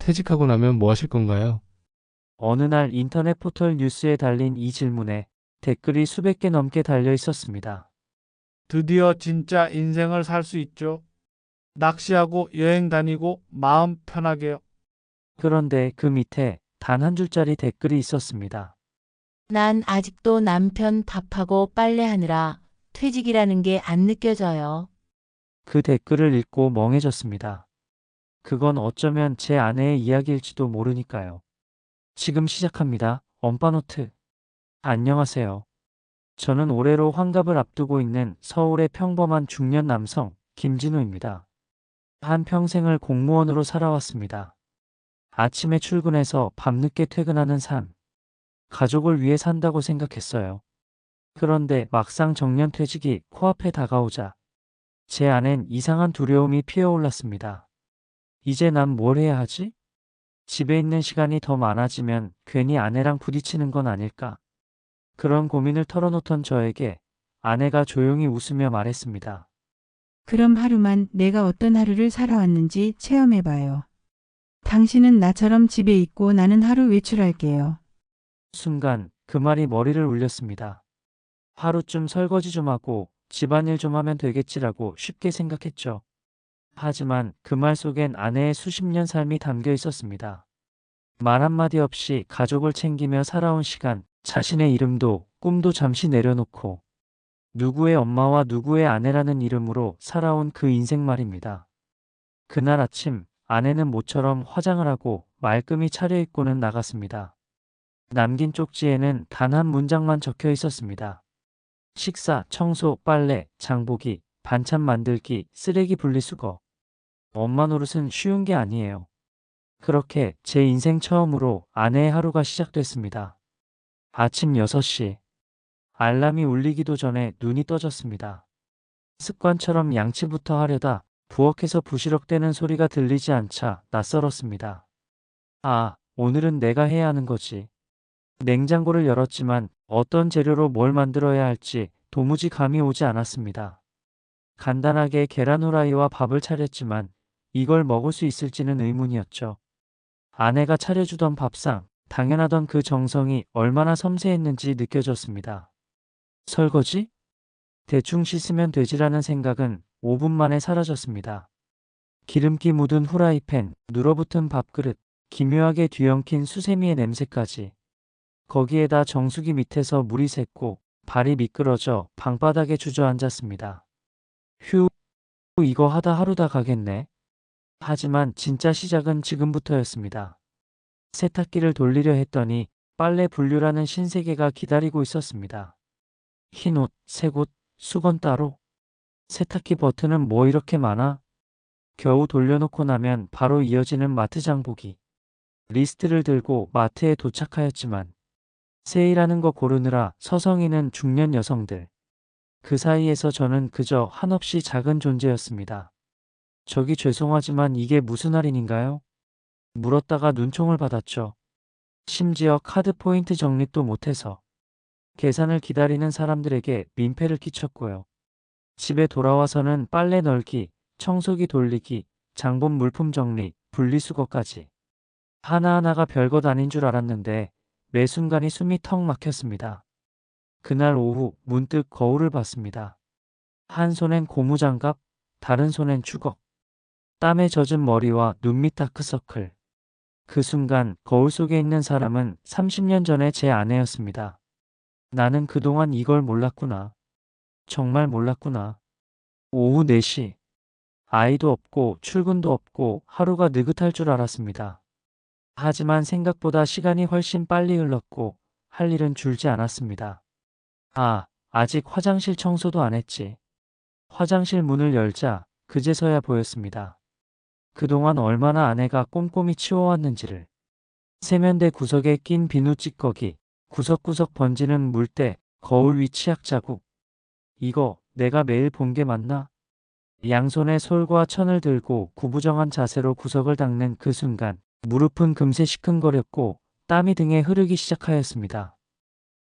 퇴직하고 나면 뭐 하실 건가요? 어느 날 인터넷 포털 뉴스에 달린 이 질문에 댓글이 수백 개 넘게 달려 있었습니다. 드디어 진짜 인생을 살 수 있죠. 낚시하고 여행 다니고 마음 편하게요. 그런데 그 밑에 단 한 줄짜리 댓글이 있었습니다. 난 아직도 남편 밥하고 빨래하느라 퇴직이라는 게 안 느껴져요. 그 댓글을 읽고 멍해졌습니다. 그건 어쩌면 제 아내의 이야기일지도 모르니까요. 지금 시작합니다. 엄빠노트. 안녕하세요. 저는 올해로 환갑을 앞두고 있는 서울의 평범한 중년 남성 김진우입니다. 한 평생을 공무원으로 살아왔습니다. 아침에 출근해서 밤늦게 퇴근하는 삶. 가족을 위해 산다고 생각했어요. 그런데 막상 정년퇴직이 코앞에 다가오자 제 안엔 이상한 두려움이 피어올랐습니다. 이제 난 뭘 해야 하지? 집에 있는 시간이 더 많아지면 괜히 아내랑 부딪히는 건 아닐까? 그런 고민을 털어놓던 저에게 아내가 조용히 웃으며 말했습니다. 그럼 하루만 내가 어떤 하루를 살아왔는지 체험해봐요. 당신은 나처럼 집에 있고 나는 하루 외출할게요. 순간 그 말이 머리를 울렸습니다. 하루쯤 설거지 좀 하고 집안일 좀 하면 되겠지라고 쉽게 생각했죠. 하지만 그 말 속엔 아내의 수십 년 삶이 담겨 있었습니다. 말 한마디 없이 가족을 챙기며 살아온 시간, 자신의 이름도 꿈도 잠시 내려놓고 누구의 엄마와 누구의 아내라는 이름으로 살아온 그 인생 말입니다. 그날 아침 아내는 모처럼 화장을 하고 말끔히 차려입고는 나갔습니다. 남긴 쪽지에는 단 한 문장만 적혀 있었습니다. 식사, 청소, 빨래, 장보기, 반찬 만들기, 쓰레기 분리수거. 엄마 노릇은 쉬운 게 아니에요. 그렇게 제 인생 처음으로 아내의 하루가 시작됐습니다. 아침 6시. 알람이 울리기도 전에 눈이 떠졌습니다. 습관처럼 양치부터 하려다 부엌에서 부시럭대는 소리가 들리지 않자 낯설었습니다. 아, 오늘은 내가 해야 하는 거지. 냉장고를 열었지만 어떤 재료로 뭘 만들어야 할지 도무지 감이 오지 않았습니다. 간단하게 계란 후라이와 밥을 차렸지만 이걸 먹을 수 있을지는 의문이었죠. 아내가 차려주던 밥상, 당연하던 그 정성이 얼마나 섬세했는지 느껴졌습니다. 설거지? 대충 씻으면 되지라는 생각은 5분 만에 사라졌습니다. 기름기 묻은 후라이팬, 눌어붙은 밥그릇, 기묘하게 뒤엉킨 수세미의 냄새까지. 거기에다 정수기 밑에서 물이 샜고 발이 미끄러져 방바닥에 주저앉았습니다. 휴, 이거 하다 하루 다 가겠네. 하지만 진짜 시작은 지금부터였습니다. 세탁기를 돌리려 했더니 빨래 분류라는 신세계가 기다리고 있었습니다. 흰옷, 새옷, 수건 따로. 세탁기 버튼은 뭐 이렇게 많아? 겨우 돌려놓고 나면 바로 이어지는 마트 장보기. 리스트를 들고 마트에 도착하였지만 세일하는 거 고르느라 서성이는 중년 여성들. 그 사이에서 저는 그저 한없이 작은 존재였습니다. 저기 죄송하지만 이게 무슨 할인인가요? 물었다가 눈총을 받았죠. 심지어 카드 포인트 적립도 못해서 계산을 기다리는 사람들에게 민폐를 끼쳤고요. 집에 돌아와서는 빨래 널기, 청소기 돌리기, 장본 물품 정리, 분리수거까지. 하나하나가 별것 아닌 줄 알았는데 매 순간이 숨이 턱 막혔습니다. 그날 오후 문득 거울을 봤습니다. 한 손엔 고무장갑, 다른 손엔 주걱. 땀에 젖은 머리와 눈 밑 다크서클. 그 순간 거울 속에 있는 사람은 30년 전의 제 아내였습니다. 나는 그동안 이걸 몰랐구나. 정말 몰랐구나. 오후 4시. 아이도 없고 출근도 없고 하루가 느긋할 줄 알았습니다. 하지만 생각보다 시간이 훨씬 빨리 흘렀고 할 일은 줄지 않았습니다. 아, 아직 화장실 청소도 안 했지. 화장실 문을 열자 그제서야 보였습니다. 그동안 얼마나 아내가 꼼꼼히 치워왔는지를. 세면대 구석에 낀 비누 찌꺼기, 구석구석 번지는 물때, 거울 위 치약 자국. 이거 내가 매일 본 게 맞나? 양손에 솔과 천을 들고 구부정한 자세로 구석을 닦는 그 순간 무릎은 금세 시큰거렸고 땀이 등에 흐르기 시작하였습니다.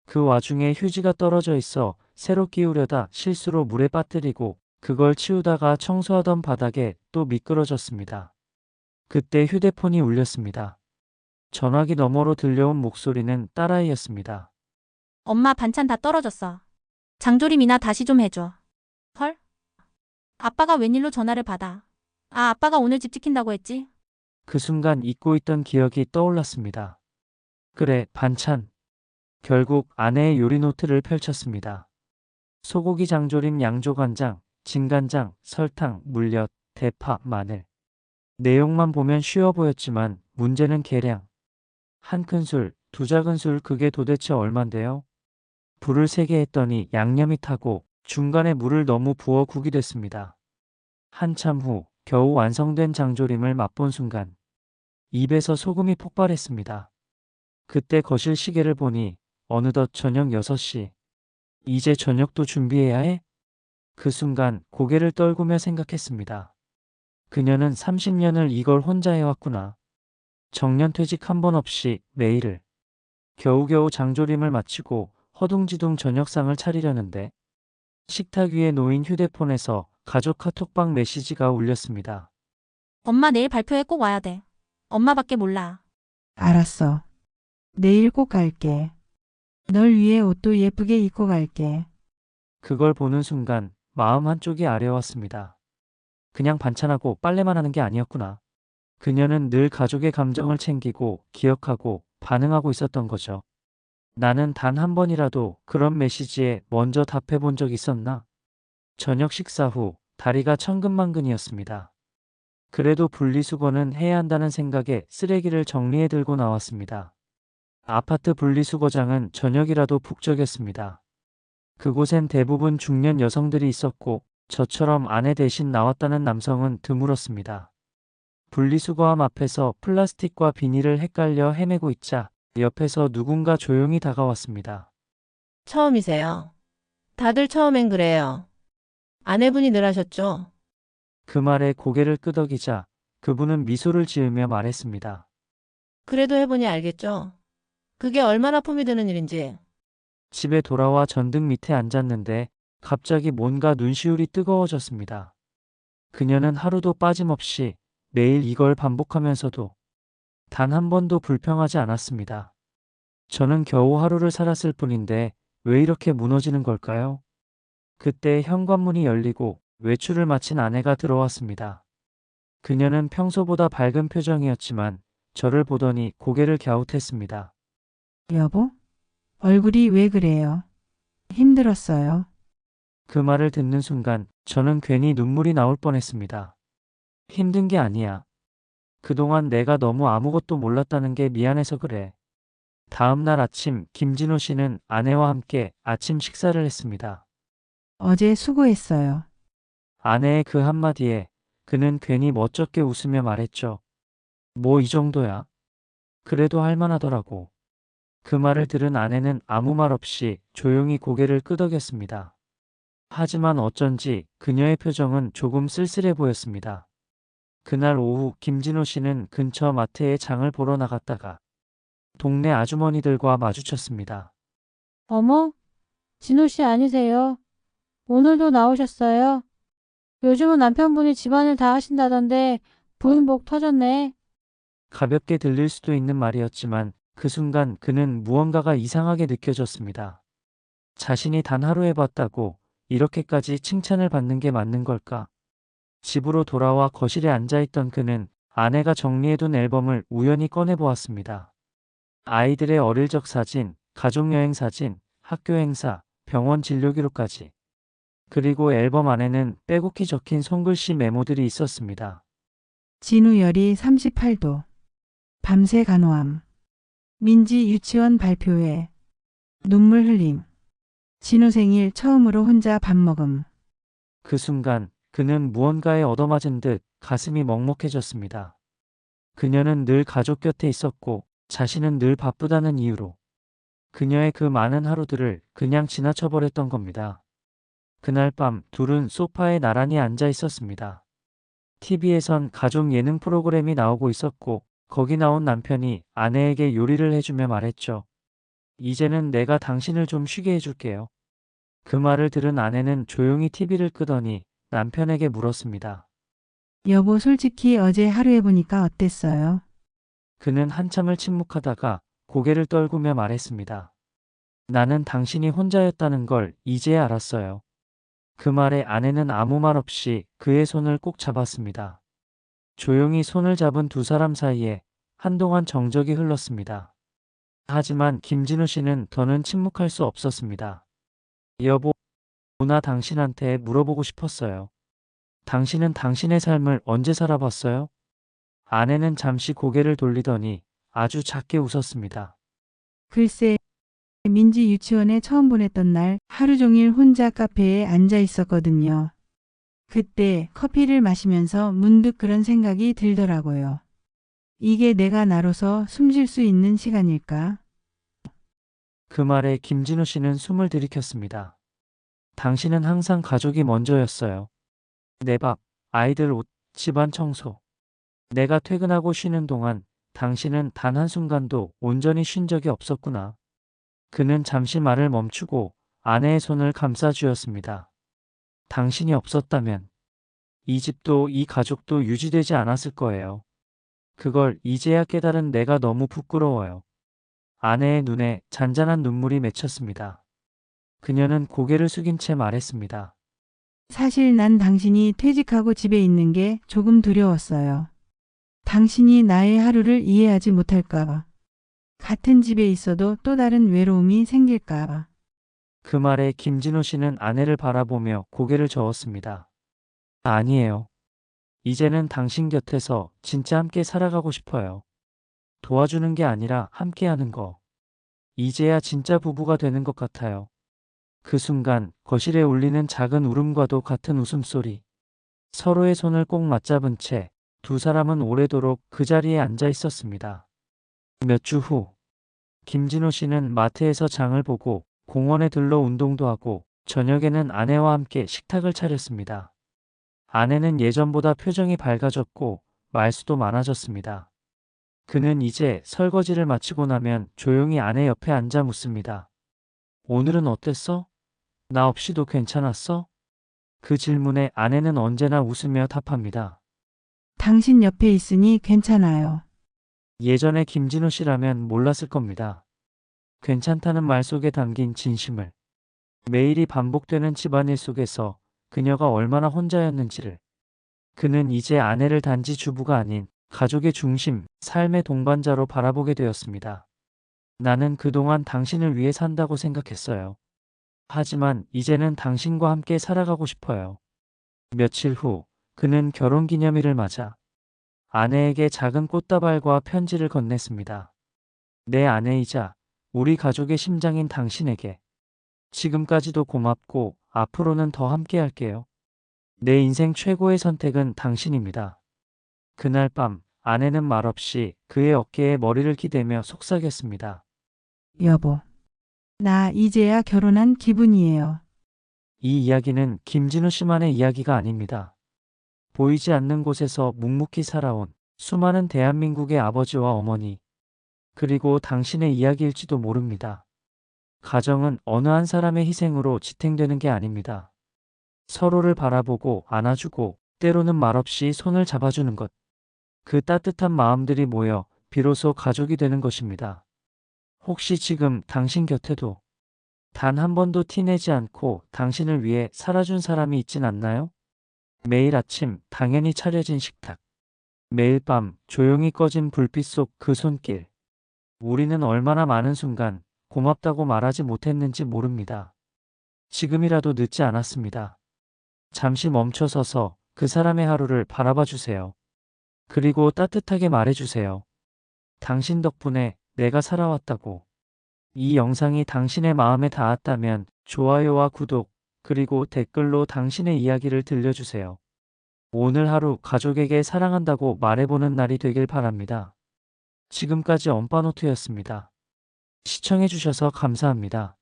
그 와중에 휴지가 떨어져 있어 새로 끼우려다 실수로 물에 빠뜨리고 그걸 치우다가 청소하던 바닥에 또 미끄러졌습니다. 그때 휴대폰이 울렸습니다. 전화기 너머로 들려온 목소리는 딸아이였습니다. 엄마 반찬 다 떨어졌어. 장조림이나 다시 좀 해줘. 헐? 아빠가 웬일로 전화를 받아? 아, 아빠가 오늘 집 지킨다고 했지? 그 순간 잊고 있던 기억이 떠올랐습니다. 그래, 반찬. 결국 아내의 요리 노트를 펼쳤습니다. 소고기 장조림 양조간장, 진간장, 설탕, 물엿, 대파, 마늘. 내용만 보면 쉬워 보였지만 문제는 계량. 한 큰술, 두 작은술 그게 도대체 얼만데요? 불을 세게 했더니 양념이 타고 중간에 물을 너무 부어 국이 됐습니다. 한참 후 겨우 완성된 장조림을 맛본 순간 입에서 소금이 폭발했습니다. 그때 거실 시계를 보니 어느덧 저녁 6시. 이제 저녁도 준비해야 해? 그 순간 고개를 떨구며 생각했습니다. 그녀는 30년을 이걸 혼자 해왔구나. 정년퇴직 한 번 없이 매일을. 겨우겨우 장조림을 마치고 허둥지둥 저녁상을 차리려는데 식탁 위에 놓인 휴대폰에서 가족 카톡방 메시지가 울렸습니다. 엄마 내일 발표회 꼭 와야 돼. 엄마밖에 몰라. 알았어. 내일 꼭 갈게. 널 위해 옷도 예쁘게 입고 갈게. 그걸 보는 순간 마음 한쪽이 아려왔습니다. 그냥 반찬하고 빨래만 하는 게 아니었구나. 그녀는 늘 가족의 감정을 챙기고 기억하고 반응하고 있었던 거죠. 나는 단 한 번이라도 그런 메시지에 먼저 답해 본 적 있었나? 저녁 식사 후 다리가 천근만근이었습니다. 그래도 분리수거는 해야 한다는 생각에 쓰레기를 정리해 들고 나왔습니다. 아파트 분리수거장은 저녁이라도 북적였습니다. 그곳엔 대부분 중년 여성들이 있었고 저처럼 아내 대신 나왔다는 남성은 드물었습니다. 분리수거함 앞에서 플라스틱과 비닐을 헷갈려 헤매고 있자 옆에서 누군가 조용히 다가왔습니다. 처음이세요. 다들 처음엔 그래요. 아내분이 늘 하셨죠? 그 말에 고개를 끄덕이자 그분은 미소를 지으며 말했습니다. 그래도 해보니 알겠죠? 그게 얼마나 품이 드는 일인지. 집에 돌아와 전등 밑에 앉았는데 갑자기 뭔가 눈시울이 뜨거워졌습니다. 그녀는 하루도 빠짐없이 매일 이걸 반복하면서도 단 한 번도 불평하지 않았습니다. 저는 겨우 하루를 살았을 뿐인데 왜 이렇게 무너지는 걸까요? 그때 현관문이 열리고 외출을 마친 아내가 들어왔습니다. 그녀는 평소보다 밝은 표정이었지만 저를 보더니 고개를 갸웃했습니다. 여보? 얼굴이 왜 그래요? 힘들었어요. 그 말을 듣는 순간 저는 괜히 눈물이 나올 뻔했습니다. 힘든 게 아니야. 그동안 내가 너무 아무것도 몰랐다는 게 미안해서 그래. 다음 날 아침 김진호 씨는 아내와 함께 아침 식사를 했습니다. 어제 수고했어요. 아내의 그 한마디에 그는 괜히 멋쩍게 웃으며 말했죠. 뭐 이 정도야. 그래도 할만하더라고. 그 말을 들은 아내는 아무 말 없이 조용히 고개를 끄덕였습니다. 하지만 어쩐지 그녀의 표정은 조금 쓸쓸해 보였습니다. 그날 오후 김진호 씨는 근처 마트에 장을 보러 나갔다가 동네 아주머니들과 마주쳤습니다. 어머, 진호 씨 아니세요? 오늘도 나오셨어요? 요즘은 남편분이 집안일 다 하신다던데 부인 복 터졌네. 가볍게 들릴 수도 있는 말이었지만 그 순간 그는 무언가가 이상하게 느껴졌습니다. 자신이 단 하루 해봤다고 이렇게까지 칭찬을 받는 게 맞는 걸까? 집으로 돌아와 거실에 앉아있던 그는 아내가 정리해둔 앨범을 우연히 꺼내보았습니다. 아이들의 어릴 적 사진, 가족여행 사진, 학교 행사, 병원 진료기록까지. 그리고 앨범 안에는 빼곡히 적힌 손글씨 메모들이 있었습니다. 진우 열이 38도. 밤새 간호함. 민지 유치원 발표회. 눈물 흘림. 진우 생일 처음으로 혼자 밥 먹음. 그 순간 그는 무언가에 얻어맞은 듯 가슴이 먹먹해졌습니다. 그녀는 늘 가족 곁에 있었고 자신은 늘 바쁘다는 이유로 그녀의 그 많은 하루들을 그냥 지나쳐버렸던 겁니다. 그날 밤 둘은 소파에 나란히 앉아 있었습니다. TV에선 가족 예능 프로그램이 나오고 있었고 거기 나온 남편이 아내에게 요리를 해주며 말했죠. 이제는 내가 당신을 좀 쉬게 해줄게요. 그 말을 들은 아내는 조용히 TV를 끄더니 남편에게 물었습니다. 여보, 솔직히 어제 하루 해보니까 어땠어요? 그는 한참을 침묵하다가 고개를 떨구며 말했습니다. 나는 당신이 혼자였다는 걸 이제야 알았어요. 그 말에 아내는 아무 말 없이 그의 손을 꼭 잡았습니다. 조용히 손을 잡은 두 사람 사이에 한동안 정적이 흘렀습니다. 하지만 김진우 씨는 더는 침묵할 수 없었습니다. 여보, 나 당신한테 물어보고 싶었어요. 당신은 당신의 삶을 언제 살아봤어요? 아내는 잠시 고개를 돌리더니 아주 작게 웃었습니다. 글쎄, 민지 유치원에 처음 보냈던 날 하루 종일 혼자 카페에 앉아 있었거든요. 그때 커피를 마시면서 문득 그런 생각이 들더라고요. 이게 내가 나로서 숨 쉴 수 있는 시간일까? 그 말에 김진우 씨는 숨을 들이켰습니다. 당신은 항상 가족이 먼저였어요. 내 밥, 아이들 옷, 집안 청소. 내가 퇴근하고 쉬는 동안 당신은 단 한순간도 온전히 쉰 적이 없었구나. 그는 잠시 말을 멈추고 아내의 손을 감싸주었습니다. 당신이 없었다면 이 집도 이 가족도 유지되지 않았을 거예요. 그걸 이제야 깨달은 내가 너무 부끄러워요. 아내의 눈에 잔잔한 눈물이 맺혔습니다. 그녀는 고개를 숙인 채 말했습니다. 사실 난 당신이 퇴직하고 집에 있는 게 조금 두려웠어요. 당신이 나의 하루를 이해하지 못할까봐. 같은 집에 있어도 또 다른 외로움이 생길까봐. 그 말에 김진호 씨는 아내를 바라보며 고개를 저었습니다. 아니에요. 이제는 당신 곁에서 진짜 함께 살아가고 싶어요. 도와주는 게 아니라 함께하는 거. 이제야 진짜 부부가 되는 것 같아요. 그 순간 거실에 울리는 작은 울음과도 같은 웃음소리. 서로의 손을 꼭 맞잡은 채 두 사람은 오래도록 그 자리에 앉아 있었습니다. 몇 주 후, 김진호 씨는 마트에서 장을 보고 공원에 들러 운동도 하고 저녁에는 아내와 함께 식탁을 차렸습니다. 아내는 예전보다 표정이 밝아졌고 말수도 많아졌습니다. 그는 이제 설거지를 마치고 나면 조용히 아내 옆에 앉아 묻습니다. 오늘은 어땠어? 나 없이도 괜찮았어? 그 질문에 아내는 언제나 웃으며 답합니다. 당신 옆에 있으니 괜찮아요. 예전에 김진우 씨라면 몰랐을 겁니다. 괜찮다는 말 속에 담긴 진심을. 매일이 반복되는 집안일 속에서 그녀가 얼마나 혼자였는지를. 그는 이제 아내를 단지 주부가 아닌 가족의 중심, 삶의 동반자로 바라보게 되었습니다. 나는 그동안 당신을 위해 산다고 생각했어요. 하지만 이제는 당신과 함께 살아가고 싶어요. 며칠 후 그는 결혼기념일을 맞아 아내에게 작은 꽃다발과 편지를 건넸습니다. 내 아내이자 우리 가족의 심장인 당신에게 지금까지도 고맙고 앞으로는 더 함께 할게요. 내 인생 최고의 선택은 당신입니다. 그날 밤 아내는 말없이 그의 어깨에 머리를 기대며 속삭였습니다. 여보, 나 이제야 결혼한 기분이에요. 이 이야기는 김진우 씨만의 이야기가 아닙니다. 보이지 않는 곳에서 묵묵히 살아온 수많은 대한민국의 아버지와 어머니, 그리고 당신의 이야기일지도 모릅니다. 가정은 어느 한 사람의 희생으로 지탱되는 게 아닙니다. 서로를 바라보고 안아주고 때로는 말없이 손을 잡아주는 것. 그 따뜻한 마음들이 모여 비로소 가족이 되는 것입니다. 혹시 지금 당신 곁에도 단 한 번도 티내지 않고 당신을 위해 살아준 사람이 있진 않나요? 매일 아침 당연히 차려진 식탁. 매일 밤 조용히 꺼진 불빛 속 그 손길. 우리는 얼마나 많은 순간 고맙다고 말하지 못했는지 모릅니다. 지금이라도 늦지 않았습니다. 잠시 멈춰서서 그 사람의 하루를 바라봐 주세요. 그리고 따뜻하게 말해주세요. 당신 덕분에 내가 살아왔다고. 이 영상이 당신의 마음에 닿았다면 좋아요와 구독, 그리고 댓글로 당신의 이야기를 들려주세요. 오늘 하루 가족에게 사랑한다고 말해보는 날이 되길 바랍니다. 지금까지 엄빠노트였습니다. 시청해주셔서 감사합니다.